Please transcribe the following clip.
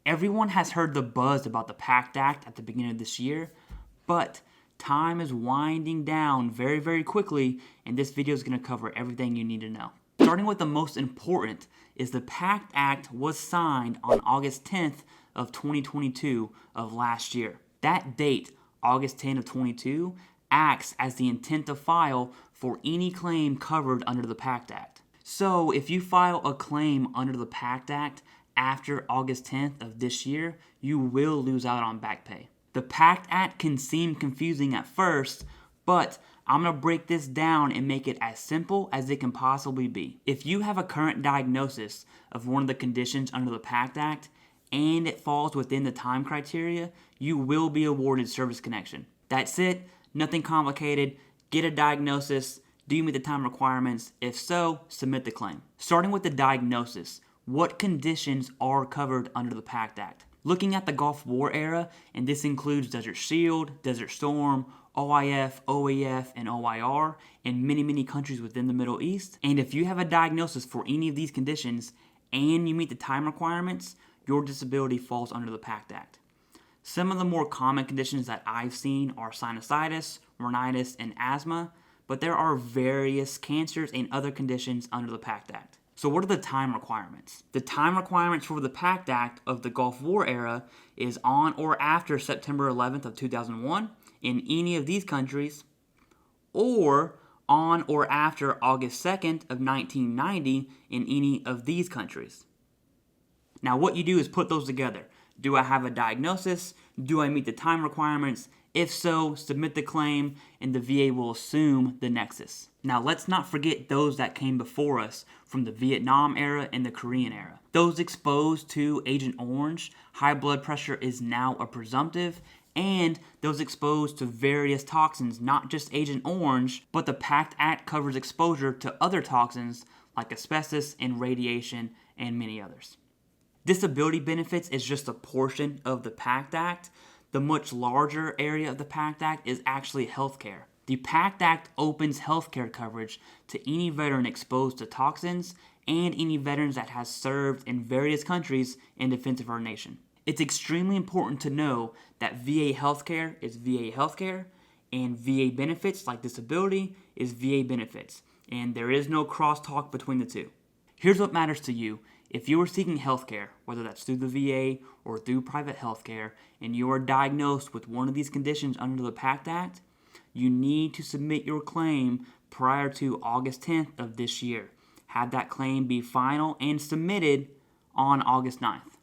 Everyone has heard the buzz about the PACT Act at the beginning of this year, but time is winding down very, very quickly, and this video is going to cover everything you need to know. Starting with the most important is the PACT Act was signed on August 10th of 2022 of last year. That date, August 10 of 22, acts as the intent to file for any claim covered under the PACT Act. So if you file a claim under the PACT Act after August 10th of this year, you will lose out on back pay. The PACT Act can seem confusing at first, but I'm going to break this down and make it as simple as it can possibly be. If you have a current diagnosis of one of the conditions under the PACT Act and it falls within the time criteria, you will be awarded service connection. That's it, nothing complicated. Get a diagnosis. Do you meet the time requirements? If so, submit the claim. Starting with the diagnosis, what conditions are covered under the PACT Act? Looking at the Gulf War era, and this includes Desert Shield, Desert Storm, OIF, OEF, and OIR, and many, many countries within the Middle East. And if you have a diagnosis for any of these conditions and you meet the time requirements, your disability falls under the PACT Act. Some of the more common conditions that I've seen are sinusitis, rhinitis, and asthma, but there are various cancers and other conditions under the PACT Act. So what are the time requirements? The time requirements for the PACT Act of the Gulf War era is on or after September 11th of 2001 in any of these countries, or on or after August 2nd of 1990 in any of these countries. Now what you do is put those together. Do I have a diagnosis? Do I meet the time requirements? If so, submit the claim and the VA will assume the nexus. Now let's not forget those that came before us from the Vietnam era and the Korean era. Those exposed to Agent Orange, high blood pressure is now a presumptive, and those exposed to various toxins, not just Agent Orange, but the PACT Act covers exposure to other toxins like asbestos and radiation and many others. Disability benefits is just a portion of the PACT Act. The much larger area of the PACT Act is actually healthcare. The PACT Act opens healthcare coverage to any veteran exposed to toxins and any veterans that has served in various countries in defense of our nation. It's extremely important to know that VA healthcare is VA healthcare and VA benefits like disability is VA benefits, and there is no crosstalk between the two. Here's what matters to you. If you are seeking healthcare, whether that's through the VA or through private healthcare, and you are diagnosed with one of these conditions under the PACT Act, you need to submit your claim prior to August 10th of this year. Have that claim be final and submitted on August 9th.